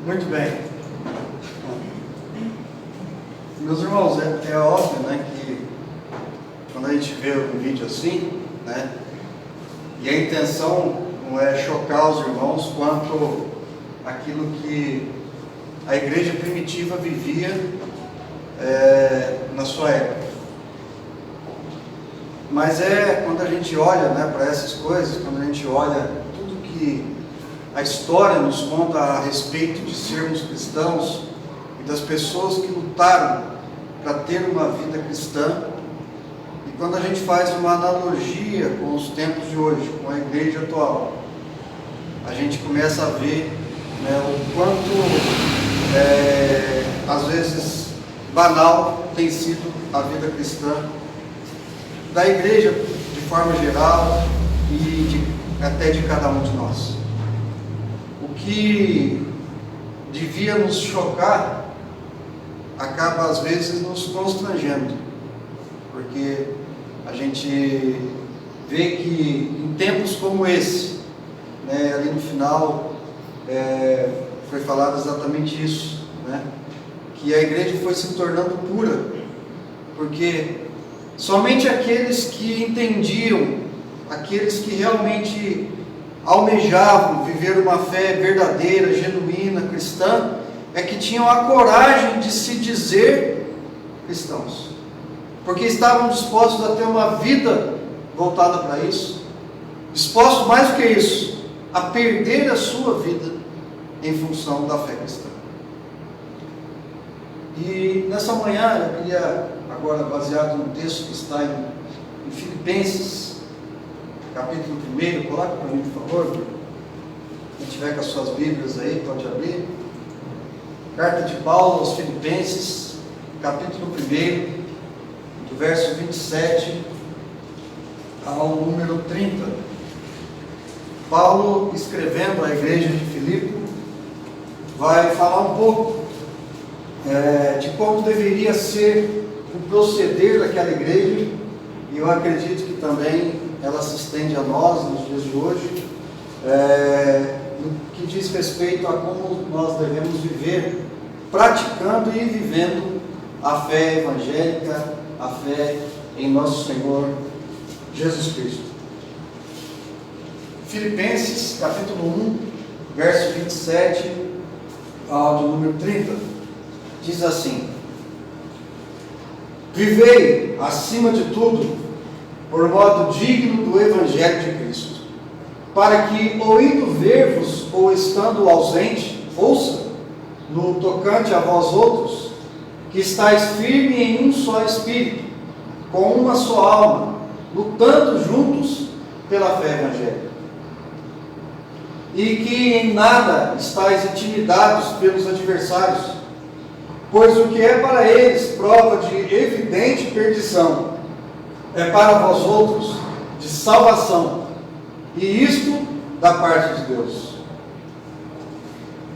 Muito bem. Meus irmãos, é óbvio, né, que quando a gente vê um vídeo assim, né, e a intenção não é chocar os irmãos quanto aquilo que a igreja primitiva vivia na sua época. Mas quando a gente olha, né, para essas coisas, quando a gente olha tudo que a história nos conta a respeito de sermos cristãos e das pessoas que lutaram para ter uma vida cristã, e quando a gente faz uma analogia com os tempos de hoje, com a igreja atual, a gente começa a ver, né, o quanto às vezes banal tem sido a vida cristã da igreja de forma geral e até de cada um de nós. O que devia nos chocar acaba às vezes nos constrangendo, porque a gente vê que em tempos como esse, né, ali no final foi falado exatamente isso, né, que a igreja foi se tornando pura, porque somente aqueles que entendiam, aqueles que realmente almejavam viver uma fé verdadeira, genuína, cristã, é que tinham a coragem de se dizer cristãos, porque estavam dispostos a ter uma vida voltada para isso, dispostos mais do que isso, a perder a sua vida em função da fé cristã. E nessa manhã eu queria, agora baseado no texto que está em Filipenses, capítulo 1, coloca para mim, por favor. Quem tiver com as suas Bíblias aí, pode abrir. Carta de Paulo aos Filipenses, capítulo 1, do verso 27 ao número 30. Paulo, escrevendo à igreja de Filipe, vai falar um pouco de como deveria ser o proceder daquela igreja, e eu acredito que também ela se estende a nós nos dias de hoje, no que diz respeito a como nós devemos viver, praticando e vivendo a fé evangélica, a fé em nosso Senhor Jesus Cristo. Filipenses, capítulo 1, verso 27 ao de número 30, diz assim: vivei, acima de tudo, por modo digno do Evangelho de Cristo, para que, ou indo ver-vos, ou estando ausente, ouça, no tocante a vós outros, que estáis firme em um só Espírito, com uma só alma, lutando juntos pela fé evangélica, e que em nada estáis intimidados pelos adversários, pois o que é para eles prova de evidente perdição, é para vós outros de salvação, e isto da parte de Deus.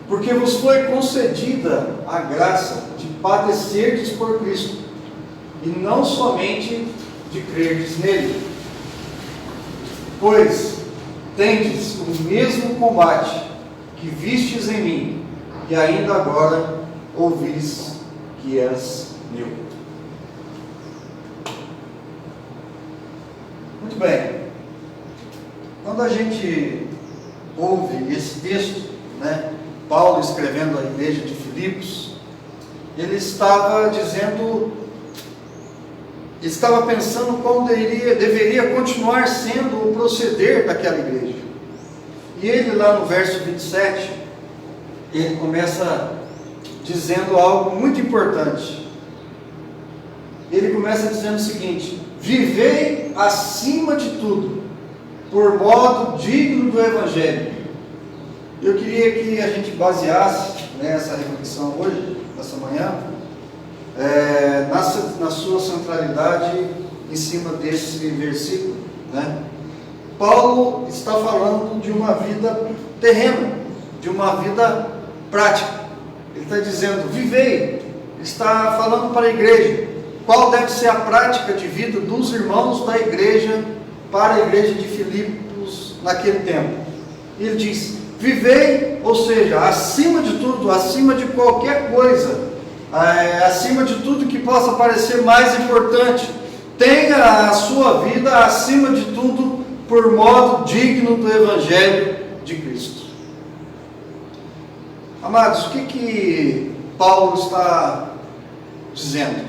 Porque vos foi concedida a graça de padecerdes por Cristo, e não somente de crerdes nele. Pois tendes o mesmo combate que vistes em mim, e ainda agora ouvis que és meu. Muito bem. Quando a gente ouve esse texto, né, Paulo escrevendo à igreja de Filipos, ele estava pensando como deveria continuar sendo o proceder daquela igreja. E ele lá no verso 27, ele começa dizendo algo muito importante. Ele começa dizendo o seguinte: vivei acima de tudo, por modo digno do Evangelho. Eu queria que a gente baseasse nessa reflexão hoje, nessa manhã, na sua centralidade em cima desse versículo, né? Paulo está falando de uma vida terrena, de uma vida prática. Ele está dizendo, vivei. Ele está falando para a igreja qual deve ser a prática de vida dos irmãos da igreja para a igreja de Filipos naquele tempo. E ele diz, Vivei, ou seja, acima de tudo, acima de qualquer coisa, acima de tudo que possa parecer mais importante, tenha a sua vida acima de tudo por modo digno do Evangelho de Cristo. Amados, o que Paulo está dizendo?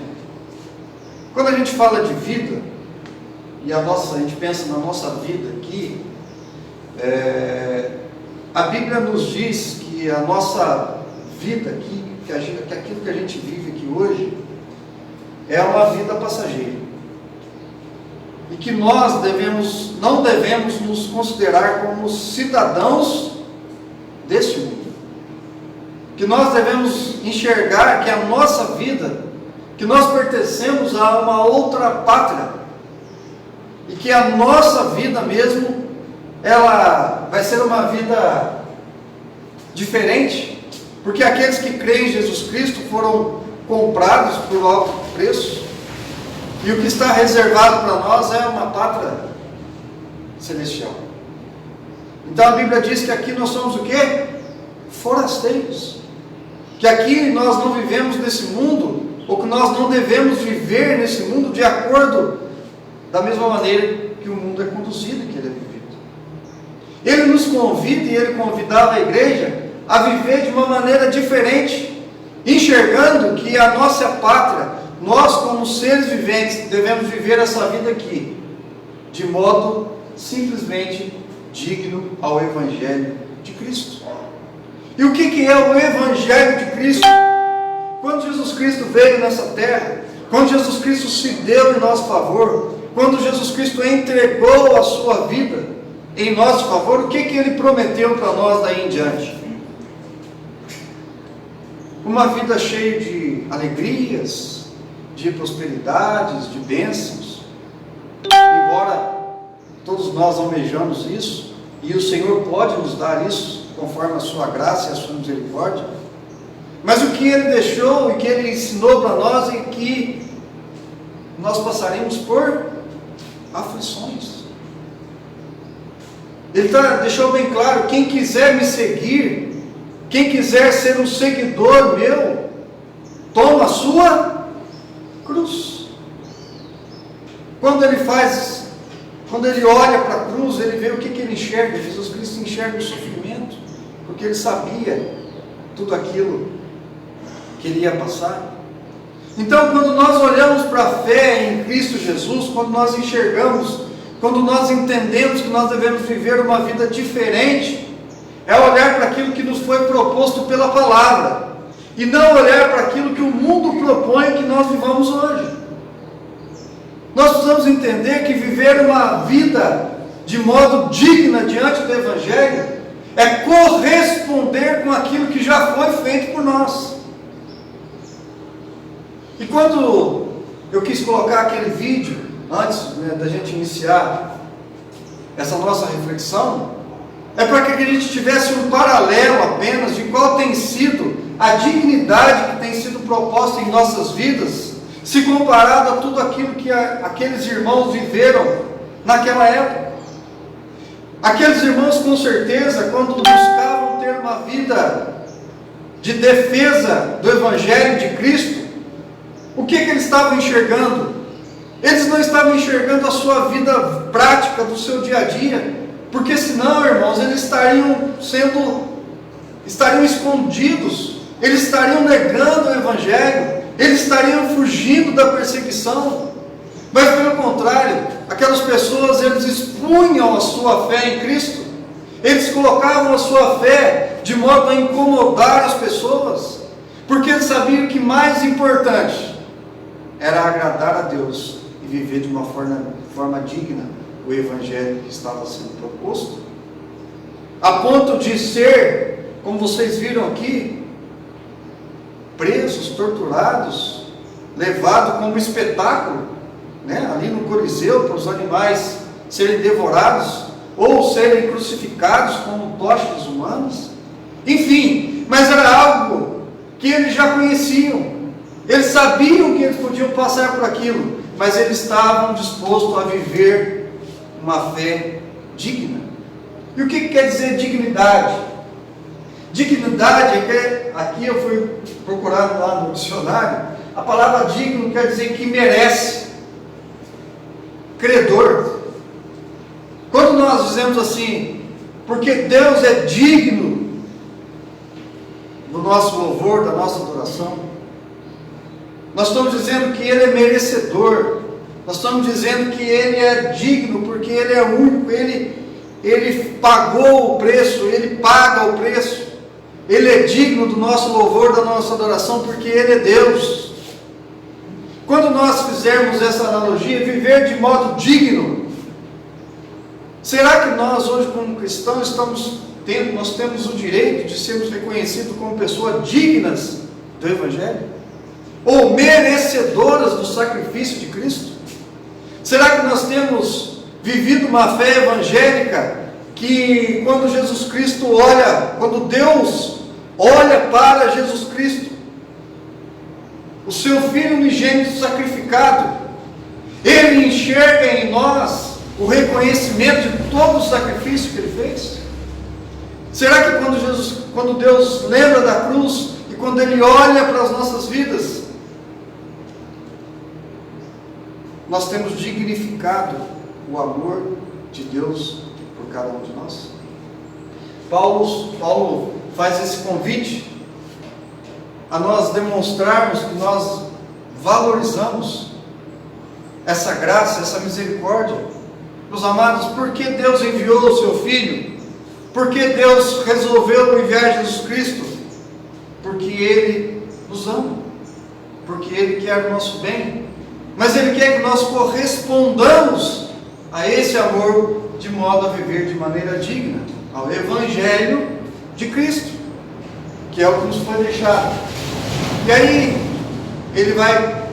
Quando a gente fala de vida, e a gente pensa na nossa vida aqui, a Bíblia nos diz que a nossa vida aqui, que aquilo que a gente vive aqui hoje, é uma vida passageira. E que nós não devemos nos considerar como cidadãos deste mundo. Que nós devemos enxergar que a nossa vida, que nós pertencemos a uma outra pátria, e que a nossa vida mesmo, ela vai ser uma vida diferente, porque aqueles que creem em Jesus Cristo foram comprados por alto preço, e o que está reservado para nós é uma pátria celestial. Então a Bíblia diz que aqui nós somos o quê? Forasteiros. Que aqui nós não vivemos nesse mundo, ou que nós não devemos viver nesse mundo de acordo da mesma maneira que o mundo é conduzido e que ele é vivido. Ele nos convida, e ele convidava a igreja a viver de uma maneira diferente, enxergando que a nossa pátria, nós como seres viventes, devemos viver essa vida aqui, de modo simplesmente digno ao Evangelho de Cristo. E o que é o Evangelho de Cristo? Quando Jesus Cristo veio nessa terra, quando Jesus Cristo se deu em nosso favor, quando Jesus Cristo entregou a sua vida em nosso favor, o que Ele prometeu para nós daí em diante? Uma vida cheia de alegrias, de prosperidades, de bênçãos. Embora todos nós almejamos isso, e o Senhor pode nos dar isso, conforme a sua graça e a sua misericórdia, mas o que Ele deixou e que Ele ensinou para nós é que nós passaremos por aflições. Ele deixou bem claro: quem quiser me seguir, quem quiser ser um seguidor meu, toma a sua cruz. Quando ele olha para a cruz, ele vê o que ele enxerga. Jesus Cristo enxerga o sofrimento, porque ele sabia tudo aquilo que ele ia passar. Então, quando nós olhamos para a fé em Cristo Jesus, quando nós enxergamos, quando nós entendemos que nós devemos viver uma vida diferente, é olhar para aquilo que nos foi proposto pela palavra, e não olhar para aquilo que o mundo propõe que nós vivamos hoje. Nós precisamos entender que viver uma vida de modo digno diante do Evangelho é corresponder com aquilo que já foi feito por nós. E quando eu quis colocar aquele vídeo, antes da gente iniciar essa nossa reflexão, é para que a gente tivesse um paralelo apenas de qual tem sido a dignidade que tem sido proposta em nossas vidas, se comparado a tudo aquilo que aqueles irmãos viveram naquela época. Aqueles irmãos, com certeza, quando buscavam ter uma vida de defesa do Evangelho de Cristo, o que eles estavam enxergando? Eles não estavam enxergando a sua vida prática do seu dia a dia, porque senão, irmãos, eles estariam escondidos, eles estariam negando o Evangelho, eles estariam fugindo da perseguição. Mas pelo contrário, aquelas pessoas, eles expunham a sua fé em Cristo, eles colocavam a sua fé de modo a incomodar as pessoas, porque eles sabiam que mais importante era agradar a Deus e viver de uma forma digna o Evangelho que estava sendo proposto, a ponto de ser, como vocês viram aqui, presos, torturados, levados como espetáculo, ali no Coliseu, para os animais serem devorados, ou serem crucificados como tochas humanas. Enfim, mas era algo que eles já conheciam, eles sabiam que eles podiam passar por aquilo, mas eles estavam dispostos a viver uma fé digna. E o que quer dizer dignidade? dignidade, aqui eu fui procurando lá no dicionário, a palavra digno quer dizer que merece, credor. Quando nós dizemos assim, porque Deus é digno do nosso louvor, da nossa adoração, nós estamos dizendo que Ele é merecedor, nós estamos dizendo que Ele é digno, porque Ele é único, Ele pagou o preço, Ele paga o preço, Ele é digno do nosso louvor, da nossa adoração, porque Ele é Deus. Quando nós fizermos essa analogia, viver de modo digno, será que nós hoje como cristãos nós temos o direito de sermos reconhecidos como pessoas dignas do Evangelho? Ou merecedoras do sacrifício de Cristo? Será que nós temos vivido uma fé evangélica que quando quando Deus olha para Jesus Cristo, o seu Filho unigênito sacrificado, Ele enxerga em nós o reconhecimento de todo o sacrifício que Ele fez? Será que quando Deus lembra da cruz e quando Ele olha para as nossas vidas, nós temos dignificado o amor de Deus por cada um de nós? Paulo faz esse convite a nós demonstrarmos que nós valorizamos essa graça, essa misericórdia. Meus amados, por que Deus enviou o seu Filho? Por que Deus resolveu enviar Jesus Cristo? Porque Ele nos ama, porque Ele quer o nosso bem, mas Ele quer que nós correspondamos a esse amor de modo a viver de maneira digna ao Evangelho de Cristo, que é o que nos foi deixado. E aí, ele vai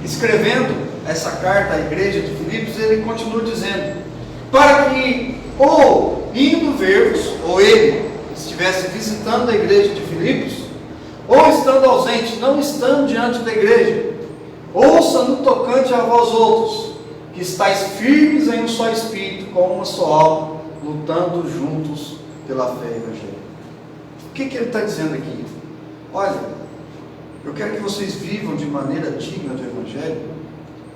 escrevendo essa carta à igreja de Filipos, e ele continua dizendo, para que, ou indo ver-vos, ou ele estivesse visitando a igreja de Filipos, ou estando ausente, não estando diante da igreja, ouça no tocante a vós outros, que estáis firmes em um só espírito, com uma só alma, lutando juntos pela fé evangélica. O que ele está dizendo aqui? Olha, eu quero que vocês vivam de maneira digna do Evangelho,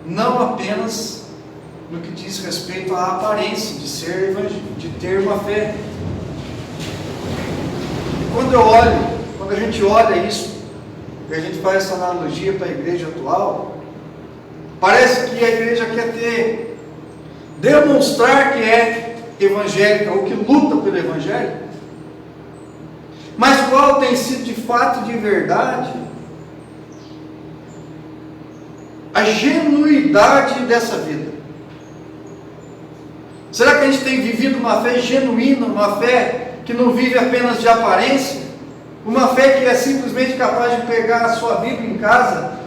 não apenas no que diz respeito à aparência de ter uma fé. E quando a gente olha isso, e a gente faz essa analogia para a igreja atual, parece que a igreja quer demonstrar que é evangélica, ou que luta pelo Evangelho. Mas qual tem sido de fato, de verdade, a genuidade dessa vida? Será que a gente tem vivido uma fé genuína, uma fé que não vive apenas de aparência? Uma fé que é simplesmente capaz de pegar a sua Bíblia em casa,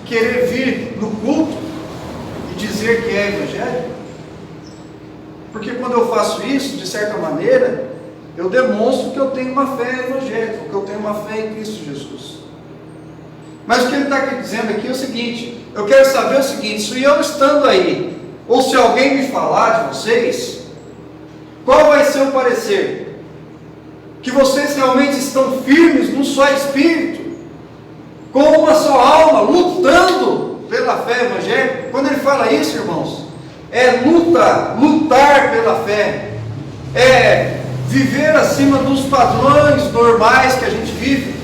querer vir no culto e dizer que é Evangelho? Porque quando eu faço isso, de certa maneira, eu demonstro que eu tenho uma fé evangélica, que eu tenho uma fé em Cristo Jesus. Mas o que ele está dizendo aqui é o seguinte: eu quero saber o seguinte, se eu estando aí, ou se alguém me falar de vocês, qual vai ser o parecer? Que vocês realmente estão firmes num só espírito, com uma só alma, lutando pela fé evangélica. Quando ele fala isso, irmãos, é lutar pela fé, é viver acima dos padrões normais que a gente vive.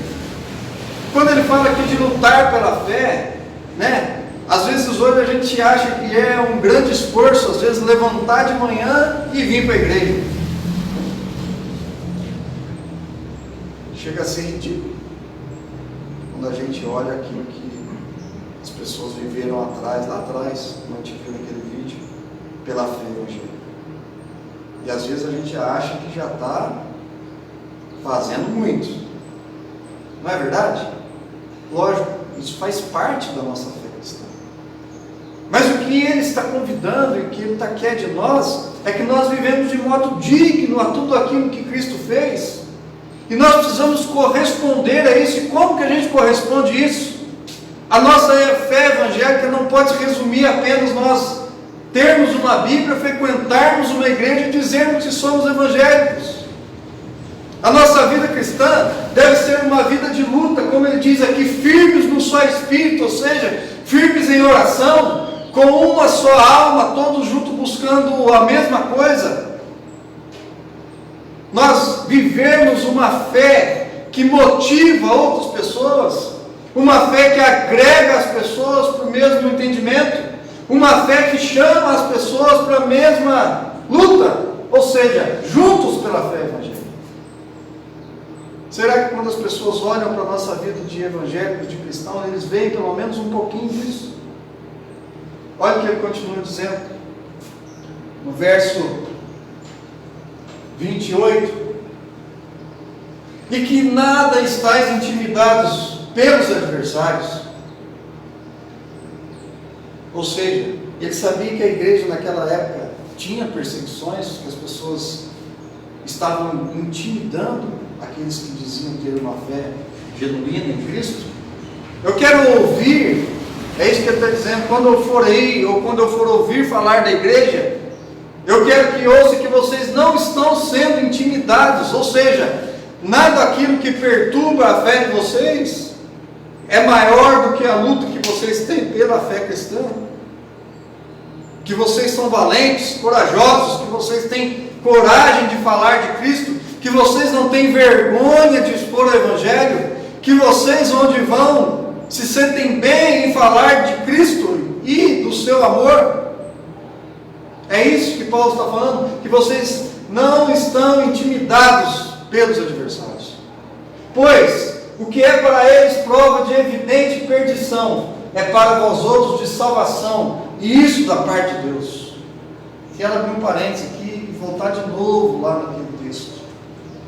Quando ele fala aqui de lutar pela fé, né? Às vezes hoje a gente acha que é um grande esforço, às vezes levantar de manhã e vir para a igreja. Chega a ser ridículo quando a gente olha aquilo que as pessoas viveram lá atrás, como a gente viu naquele vídeo, pela fé evangélica. E às vezes a gente acha que já está fazendo muito. Não é verdade? Lógico, isso faz parte da nossa fé cristã. Mas o que ele está convidando e o que ele quer de nós é que nós vivemos de modo digno a tudo aquilo que Cristo fez. E nós precisamos corresponder a isso. E como que a gente corresponde a isso? A nossa fé evangélica não pode se resumir apenas nós termos uma Bíblia, frequentarmos uma igreja e dizermos que somos evangélicos. A nossa vida cristã deve ser uma vida de luta, como ele diz aqui, firmes no só espírito, ou seja, firmes em oração, com uma só alma, todos juntos buscando a mesma coisa. Nós vivemos uma fé que motiva outras pessoas, uma fé que agrega as pessoas para o mesmo entendimento, uma fé que chama as pessoas para a mesma luta, ou seja, juntos pela fé evangélica. Será que quando as pessoas olham para a nossa vida de evangélicos, de cristãos, eles veem pelo menos um pouquinho disso? Olha o que ele continua dizendo, no verso 28, e que nada estáis intimidados pelos adversários. Ou seja, ele sabia que a igreja naquela época tinha perseguições, que as pessoas estavam intimidando aqueles que diziam ter uma fé genuína em Cristo. Eu quero ouvir, é isso que ele está dizendo, quando eu for aí, ou quando eu for ouvir falar da igreja, eu quero que ouça que vocês não estão sendo intimidados, ou seja, nada daquilo que perturba a fé de vocês é maior do que a luta que vocês têm pela fé cristã, que vocês são valentes, corajosos, que vocês têm coragem de falar de Cristo, que vocês não têm vergonha de expor o Evangelho, que vocês onde vão se sentem bem em falar de Cristo e do seu amor. É isso que Paulo está falando, que vocês não estão intimidados pelos adversários, pois o que é para eles prova de evidente perdição, é para vós outros de salvação, e isso da parte de Deus. Quero abrir um parênteses aqui e voltar de novo lá naquele texto.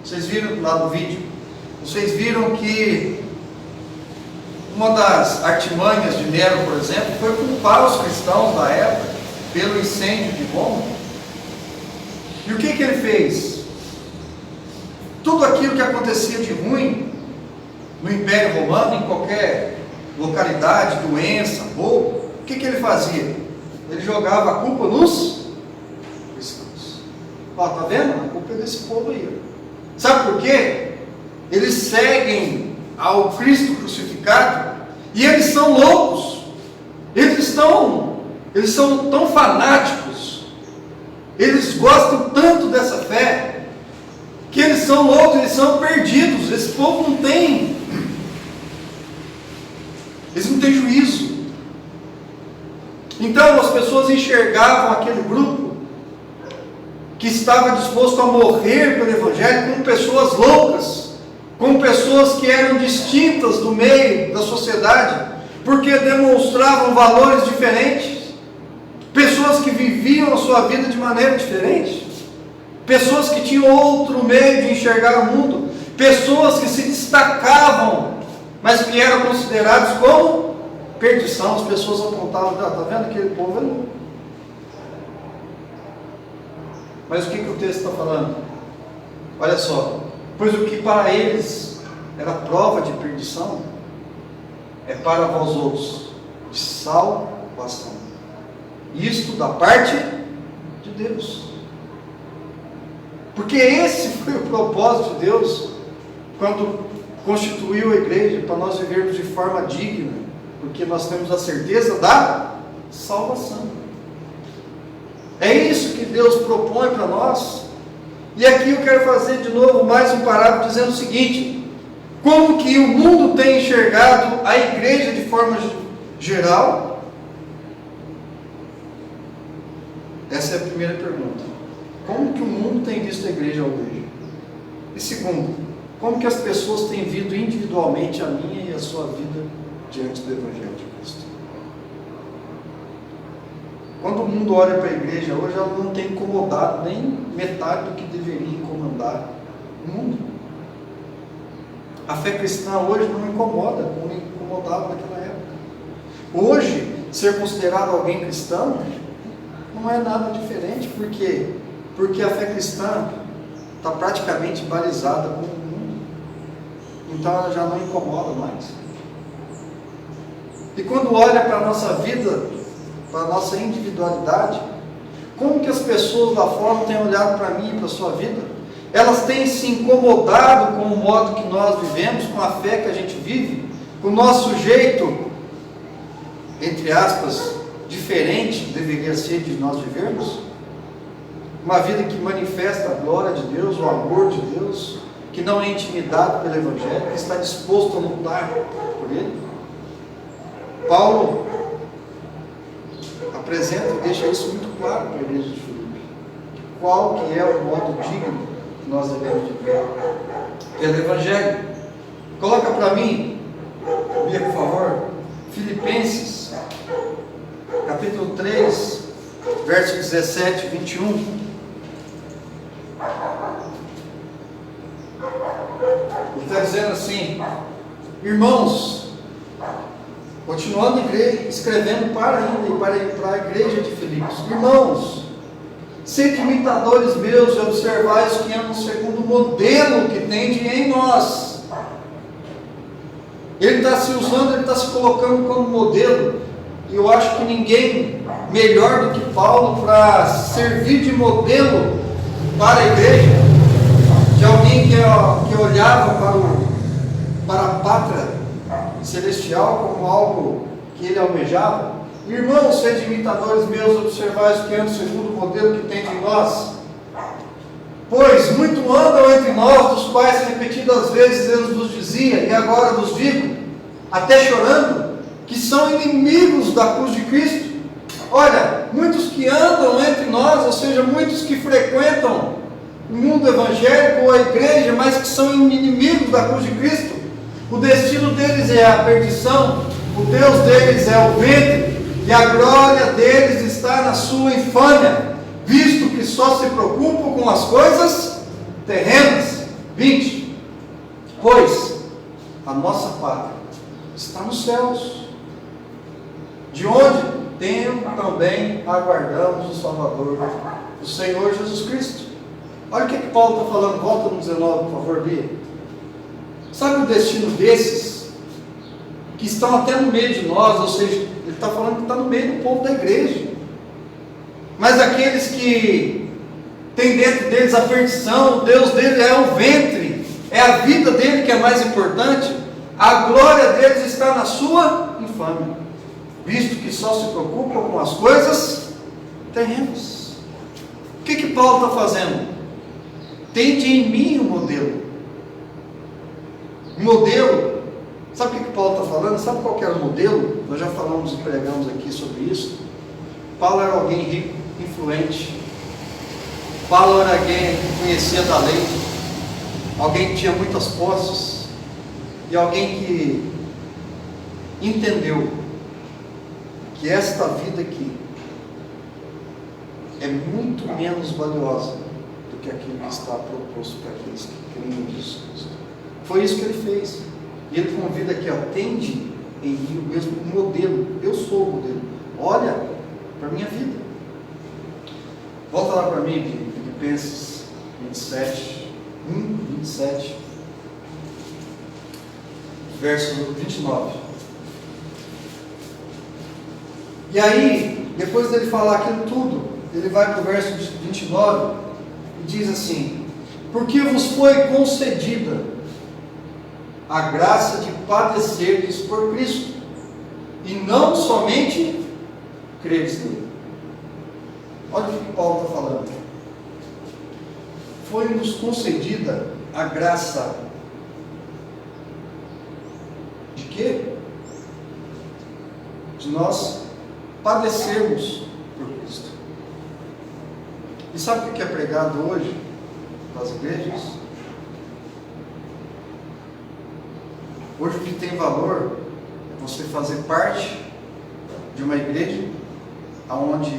Vocês viram lá no vídeo, vocês viram que uma das artimanhas de Nero, por exemplo, foi culpar os cristãos da época pelo incêndio de Roma. E o que ele fez? Tudo aquilo que acontecia de ruim no Império Romano, em qualquer localidade, doença, roubo, o que ele fazia? Ele jogava a culpa nos cristãos. Ó, tá vendo? A culpa é desse povo aí. Sabe por quê? Eles seguem ao Cristo crucificado e eles são loucos. Eles são tão fanáticos. Eles gostam tanto dessa fé que eles são loucos, eles são perdidos. Esse povo não tem, eles não têm juízo. Então as pessoas enxergavam aquele grupo que estava disposto a morrer pelo Evangelho como pessoas loucas, como pessoas que eram distintas do meio da sociedade, porque demonstravam valores diferentes, pessoas que viviam a sua vida de maneira diferente, pessoas que tinham outro meio de enxergar o mundo, pessoas que se destacavam, mas que eram considerados como perdição. As pessoas apontavam, está vendo aquele povo ali? Mas o que o texto está falando? Olha só, pois o que para eles era prova de perdição, é para vós outros de salvação. Isto da parte de Deus. Porque esse foi o propósito de Deus quando constituiu a igreja, para nós vivermos de forma digna, porque nós temos a certeza da salvação. É isso que Deus propõe para nós. E aqui eu quero fazer de novo mais um parágrafo dizendo o seguinte: como que o mundo tem enxergado a igreja de forma geral? Essa é a primeira pergunta. Como que o mundo tem visto a igreja hoje? E segundo, como que as pessoas têm visto individualmente a minha e a sua vida diante do Evangelho de Cristo? Quando o mundo olha para a igreja hoje, ela não tem incomodado nem metade do que deveria incomodar o mundo. A fé cristã hoje não incomoda como incomodava naquela época. Hoje, ser considerado alguém cristão não é nada diferente. Por quê? Porque a fé cristã está praticamente balizada com o mundo. Então ela já não incomoda mais. E quando olha para a nossa vida, para a nossa individualidade, como que as pessoas lá fora têm olhado para mim e para a sua vida? elas têm se incomodado com o modo que nós vivemos, com a fé que a gente vive, com o nosso jeito, entre aspas, diferente deveria ser de nós vivermos? Uma vida que manifesta a glória de Deus, o amor de Deus, que não é intimidado pelo Evangelho, que está disposto a lutar por ele. Paulo apresenta e deixa isso muito claro para a igreja de Filipe. Qual que é o modo digno que nós devemos viver? Pelo Evangelho. Coloca para mim, Bia, por favor, Filipenses, capítulo 3, verso 17 e 21. Ele está dizendo assim: irmãos, continuando escrevendo para a igreja de Filipos, irmãos, sede imitadores meus e observai os que andam segundo o modelo que tende em nós. Ele está se usando, ele está se colocando como modelo, e eu acho que ninguém melhor do que Paulo para servir de modelo para a igreja, de alguém que olhava para a pátria celestial como algo que ele almejava. Irmãos, sede imitadores meus, observai os que andam segundo o modelo que tem em nós. Pois muito andam entre nós, dos quais repetidas vezes eu vos dizia, e agora vos digo, até chorando, que são inimigos da cruz de Cristo. Olha, muitos que andam entre nós, ou seja, muitos que frequentam o mundo evangélico ou a igreja, mas que são inimigos da cruz de Cristo, o destino deles é a perdição, o Deus deles é o ventre, e a glória deles está na sua infâmia, visto que só se preocupam com as coisas terrenas. 20. Pois a nossa pátria está nos céus, de onde também aguardamos o Salvador, o Senhor Jesus Cristo. Olha o que Paulo está falando, volta no 19, por favor, Bia. Sabe o destino desses, que estão até no meio de nós, ou seja, ele está falando que está no meio do povo da igreja, mas aqueles que têm dentro deles a perdição, o Deus dele é o ventre, é a vida dele que é mais importante, a glória deles está na sua infâmia, visto que só se preocupam com as coisas terrenas. O que Paulo está fazendo? Tende em mim o modelo. Modelo, sabe o que Paulo está falando? Sabe qual que era o modelo? Nós já falamos e pregamos aqui sobre isso. Paulo era alguém rico, influente. Paulo era alguém que conhecia da lei, alguém que tinha muitas posses, e alguém que entendeu que esta vida aqui é muito menos valiosa do que aquilo que está proposto para aqueles que creem em Jesus Cristo. Foi isso que ele fez. E ele convida aqui, tende em mim o mesmo modelo. Eu sou o modelo. Olha para a minha vida. Volta lá para mim, Filipenses 27, 27, verso 29. E aí, depois dele falar aquilo tudo, ele vai para o verso 29 e diz assim: porque vos foi concedida a graça de padecerdes por Cristo, e não somente credes nele. Olha o que Paulo está falando. Foi-nos concedida a graça de quê? De nós padecermos por Cristo. E sabe o que é pregado hoje nas igrejas? Hoje o que tem valor é você fazer parte de uma igreja onde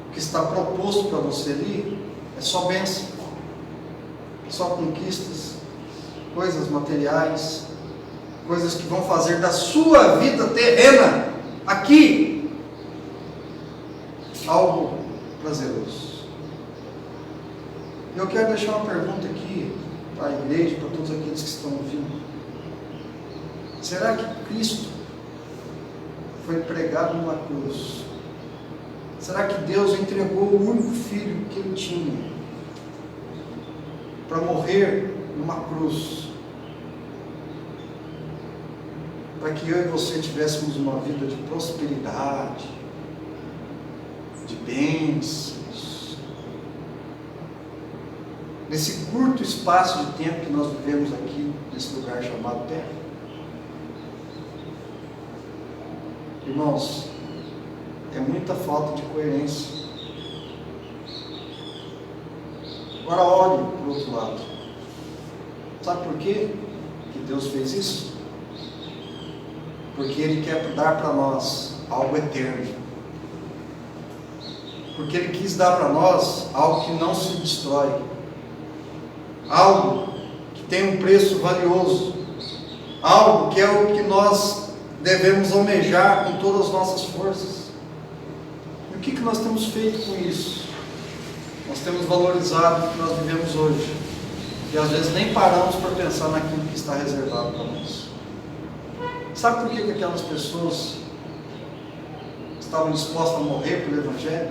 o que está proposto para você ali é só bênção, só conquistas, coisas materiais, coisas que vão fazer da sua vida terrena aqui algo prazeroso. Eu quero deixar uma pergunta aqui para a igreja, para todos aqueles que estão ouvindo. Será que Cristo foi pregado numa cruz? Será que Deus entregou o único filho que ele tinha para morrer numa cruz, para que eu e você tivéssemos uma vida de prosperidade, de bênçãos, nesse curto espaço de tempo que nós vivemos aqui, nesse lugar chamado Terra. Irmãos, é muita falta de coerência. Agora olhe para o outro lado. Sabe por quê que Deus fez isso? Porque Ele quer dar para nós algo eterno. Porque Ele quis dar para nós algo que não se destrói. Algo que tem um preço valioso. Algo que é o que nós devemos almejar com todas as nossas forças. E o que nós temos feito com isso? Nós temos valorizado o que nós vivemos hoje. E às vezes nem paramos para pensar naquilo que está reservado para nós. Sabe por que aquelas pessoas estavam dispostas a morrer pelo Evangelho?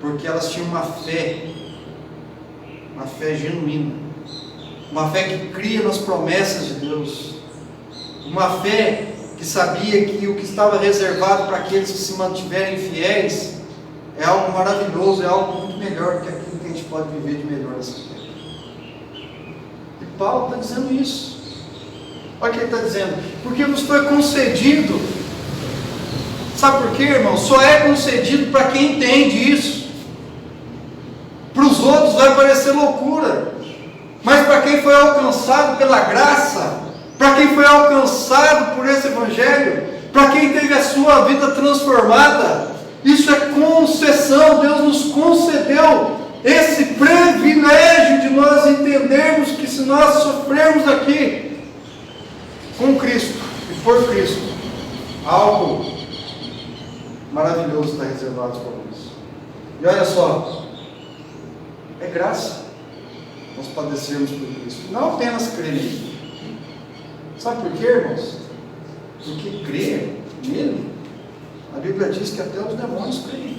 Porque elas tinham uma fé genuína, uma fé que cria nas promessas de Deus, uma fé que sabia que o que estava reservado para aqueles que se mantiverem fiéis é algo maravilhoso, é algo muito melhor que aquilo que a gente pode viver de melhor nessa terra. E Paulo está dizendo isso. Olha o que ele está dizendo: porque nos foi concedido. Sabe por quê, irmão? Só é concedido para quem entende isso. Para os outros vai parecer loucura, mas para quem foi alcançado pela graça, para quem foi alcançado por esse Evangelho, para quem teve a sua vida transformada, isso é concessão. Deus nos concedeu esse privilégio de nós entendermos que se nós sofrermos aqui com Cristo e por Cristo, algo maravilhoso está reservado para nós. E olha só, é graça nós padecermos por Cristo, não apenas crer nele. Sabe por quê, irmãos? Porque crer nele, a Bíblia diz que até os demônios creem.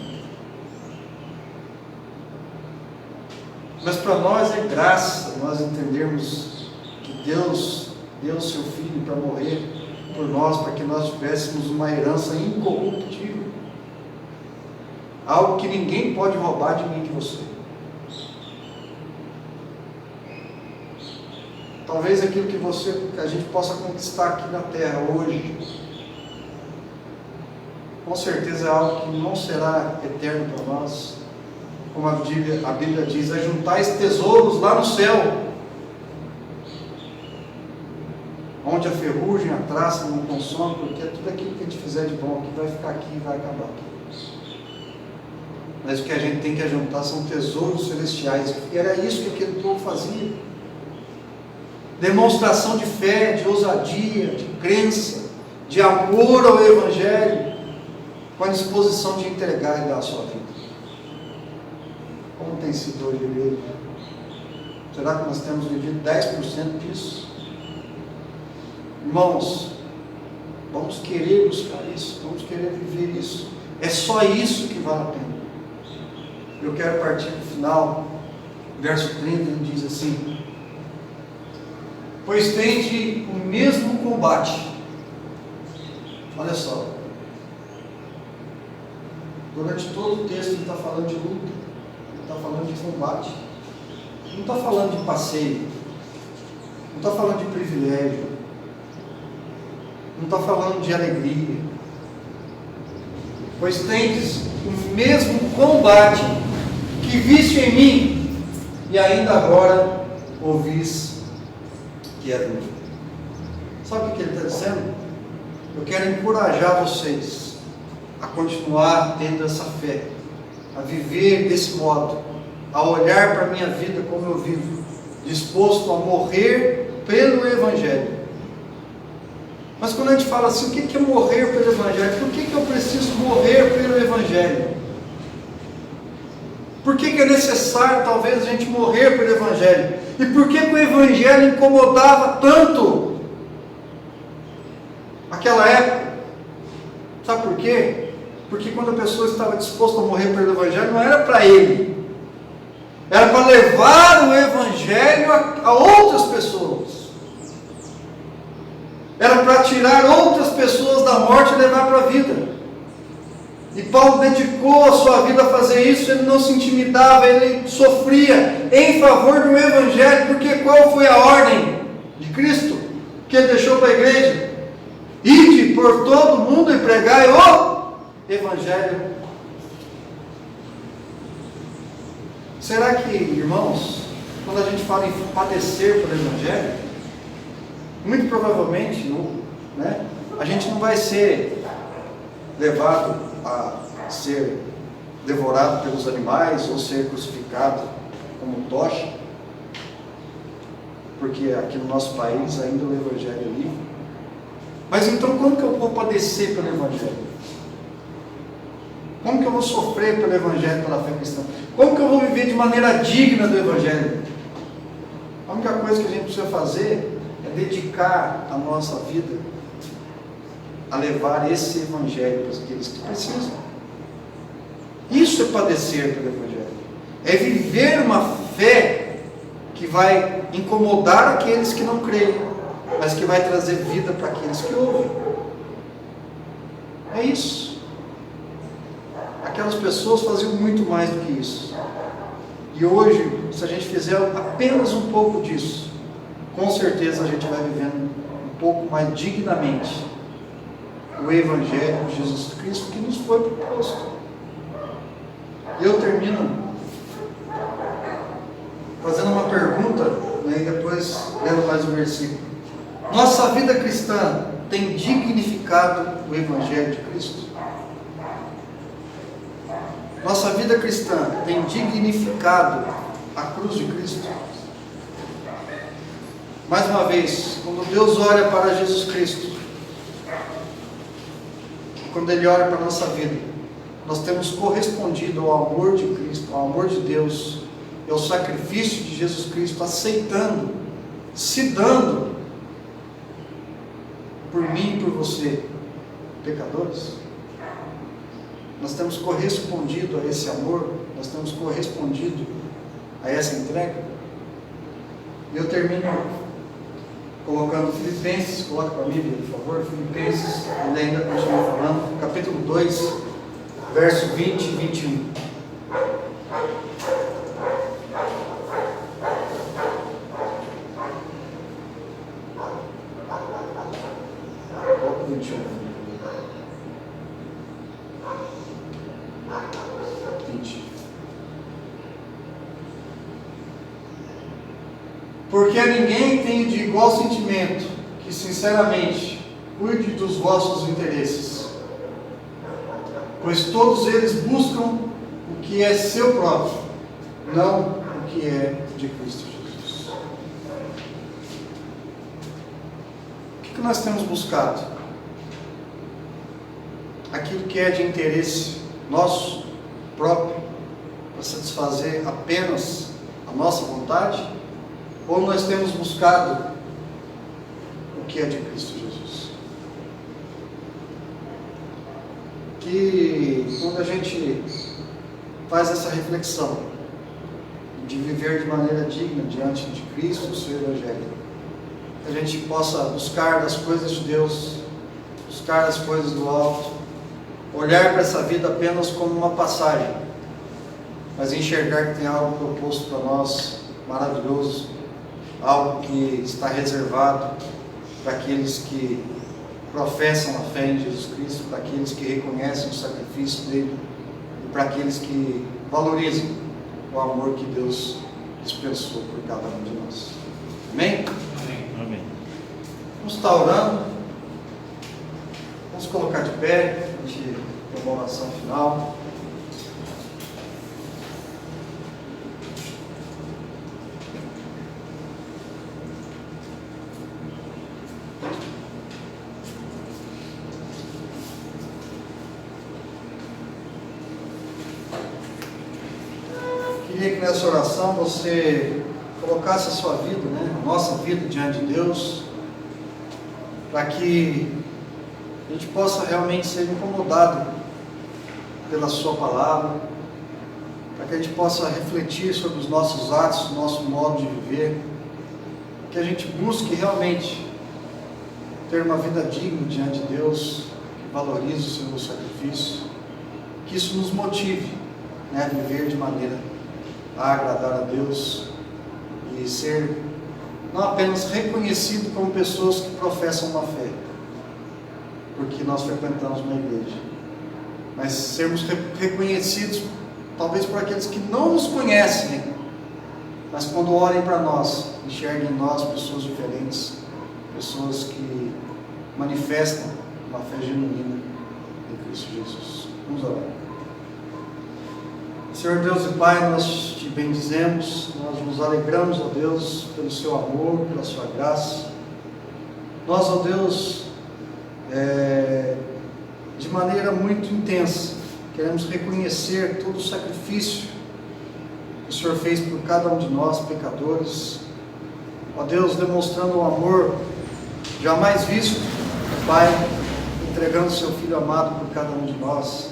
Mas para nós é graça nós entendermos que Deus deu o seu Filho para morrer por nós, para que nós tivéssemos uma herança incorruptível, algo que ninguém pode roubar de mim e de você. Talvez aquilo que a gente possa conquistar aqui na terra hoje, com certeza é algo que não será eterno para nós. Como a Bíblia diz: ajuntais tesouros lá no céu, onde a ferrugem, a traça não consome, porque tudo aquilo que a gente fizer de bom aqui vai ficar aqui e vai acabar aqui. Mas o que a gente tem que ajuntar são tesouros celestiais. E era isso que aquele povo fazia. Demonstração de fé, de ousadia, de crença, de amor ao Evangelho, com a disposição de entregar e dar a sua vida. Como tem sido hoje a igreja? Será que nós temos vivido 10% disso? Irmãos, vamos querer buscar isso, vamos querer viver isso. É só isso que vale a pena. Eu quero partir para o final, verso 30, ele diz assim: pois tende o mesmo combate. Olha só, durante todo o texto ele está falando de luta, ele está falando de combate, não está falando de passeio, não está falando de privilégio, não está falando de alegria. Pois tendes o mesmo combate que viste em mim, e ainda agora ouvis que é duro. Sabe o que ele está dizendo? Eu quero encorajar vocês a continuar tendo essa fé, a viver desse modo, a olhar para a minha vida como eu vivo, disposto a morrer pelo Evangelho. Mas quando a gente fala assim, o que é morrer pelo Evangelho? Por que eu preciso morrer pelo Evangelho? Por que é necessário talvez a gente morrer pelo Evangelho? E por que o Evangelho incomodava tanto aquela época? Sabe por quê? Porque quando a pessoa estava disposta a morrer pelo Evangelho, não era para ele, Era para levar o Evangelho a outras pessoas. Era para tirar outras pessoas da morte e levar para a vida. E Paulo dedicou a sua vida a fazer isso. Ele não se intimidava, ele sofria em favor do Evangelho. Porque qual foi a ordem de Cristo que ele deixou para a igreja? Ide por todo mundo e pregai o Evangelho. Será que, irmãos, quando a gente fala em padecer pelo Evangelho, muito provavelmente, né, a gente não vai ser levado a ser devorado pelos animais ou ser crucificado como tocha, porque aqui no nosso país ainda o Evangelho é livre. Mas então como que eu vou padecer pelo Evangelho? Como que eu vou sofrer pelo Evangelho, pela fé cristã? Como que eu vou viver de maneira digna do Evangelho? A única coisa que a gente precisa fazer é dedicar a nossa vida a levar esse Evangelho para aqueles que precisam. Isso é padecer pelo Evangelho. É viver uma fé que vai incomodar aqueles que não creem, mas que vai trazer vida para aqueles que ouvem. É isso. Aquelas pessoas faziam muito mais do que isso. E hoje, se a gente fizer apenas um pouco disso, com certeza a gente vai vivendo um pouco mais dignamente o Evangelho de Jesus Cristo que nos foi proposto. E eu termino fazendo uma pergunta, né, e depois lendo mais um versículo. Nossa vida cristã tem dignificado o Evangelho de Cristo? Nossa vida cristã tem dignificado a cruz de Cristo? Mais uma vez, quando Deus olha para Jesus Cristo, quando Ele olha para a nossa vida, nós temos correspondido ao amor de Cristo, ao amor de Deus, e ao sacrifício de Jesus Cristo, aceitando, se dando, por mim e por você, pecadores? Nós temos correspondido a esse amor, nós temos correspondido a essa entrega. E eu termino colocando Filipenses, coloca para mim, por favor, Filipenses, ele ainda continua falando, capítulo 2, verso 20 e 21. Coloca 21. 20. Porque a ninguém tenho de igual sentimento, que sinceramente cuide dos vossos interesses, pois todos eles buscam o que é seu próprio, não o que é de Cristo Jesus. O que nós temos buscado? Aquilo que é de interesse nosso próprio, para satisfazer apenas a nossa vontade? Ou nós temos buscado o que é de Cristo Jesus? Que quando a gente faz essa reflexão de viver de maneira digna diante de Cristo, do seu Evangelho, que a gente possa buscar das coisas de Deus, buscar as coisas do alto, olhar para essa vida apenas como uma passagem, mas enxergar que tem algo proposto para nós maravilhoso, algo que está reservado para aqueles que professam a fé em Jesus Cristo, para aqueles que reconhecem o sacrifício dele e para aqueles que valorizam o amor que Deus dispensou por cada um de nós. Amém? Amém. Vamos estar orando. Vamos colocar de pé, a gente tem uma oração final. Queria que nessa oração você colocasse a sua vida, né, a nossa vida diante de Deus, para que a gente possa realmente ser incomodado pela sua palavra, para que a gente possa refletir sobre os nossos atos, nosso modo de viver, que a gente busque realmente ter uma vida digna diante de Deus, que valorize o seu sacrifício, que isso nos motive, né, a viver de maneira a agradar a Deus e ser não apenas reconhecido como pessoas que professam uma fé, porque nós frequentamos uma igreja, mas sermos reconhecidos talvez por aqueles que não nos conhecem, mas quando olhem para nós, enxerguem em nós pessoas diferentes, pessoas que manifestam uma fé genuína em Cristo Jesus. Vamos orar. Senhor Deus e Pai, nós te bendizemos, nós nos alegramos, ó Deus, pelo seu amor, pela sua graça. Nós, ó Deus, de maneira muito intensa, queremos reconhecer todo o sacrifício que o Senhor fez por cada um de nós, pecadores. Ó Deus, demonstrando o amor jamais visto, Pai, entregando seu Filho amado por cada um de nós.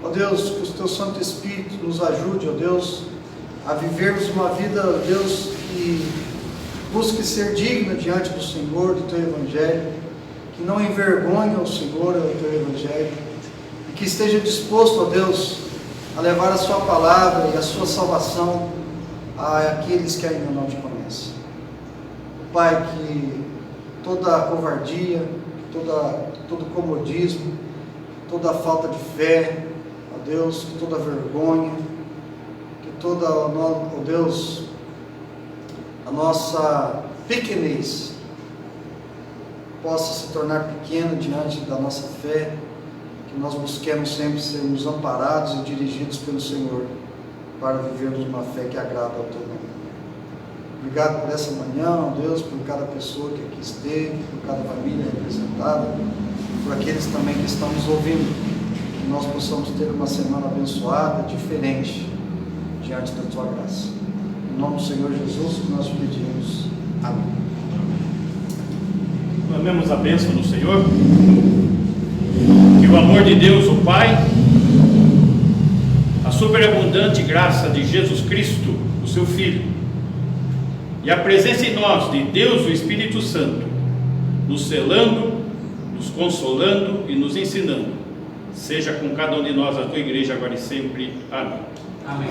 Ó Deus, que o Teu Santo Espírito nos ajude, ó Deus, a vivermos uma vida, ó Deus, que busque ser digna diante do Senhor, do Teu Evangelho, que não envergonhe o Senhor, o Teu Evangelho, e que esteja disposto, ó Deus, a levar a Sua palavra e a Sua salvação àqueles que ainda não Te conhecem. Pai, que toda covardia, todo comodismo, toda falta de fé, ó Deus, que toda vergonha, que toda, ó Deus, a nossa pequenez possa se tornar pequena diante da nossa fé, que nós busquemos sempre sermos amparados e dirigidos pelo Senhor para vivermos uma fé que agrada ao Teu nome. Obrigado por essa manhã, ó Deus, por cada pessoa que aqui esteve, por cada família representada, por aqueles também que estão nos ouvindo, que nós possamos ter uma semana abençoada, diferente, diante da Tua graça. Em nome do Senhor Jesus que nós pedimos. Amém. Clamemos a bênção do Senhor. Que o amor de Deus, o Pai, a superabundante graça de Jesus Cristo, o seu Filho, e a presença em nós de Deus, o Espírito Santo, nos selando, nos consolando e nos ensinando, seja com cada um de nós, a Tua igreja, agora e sempre. Amém. Amém.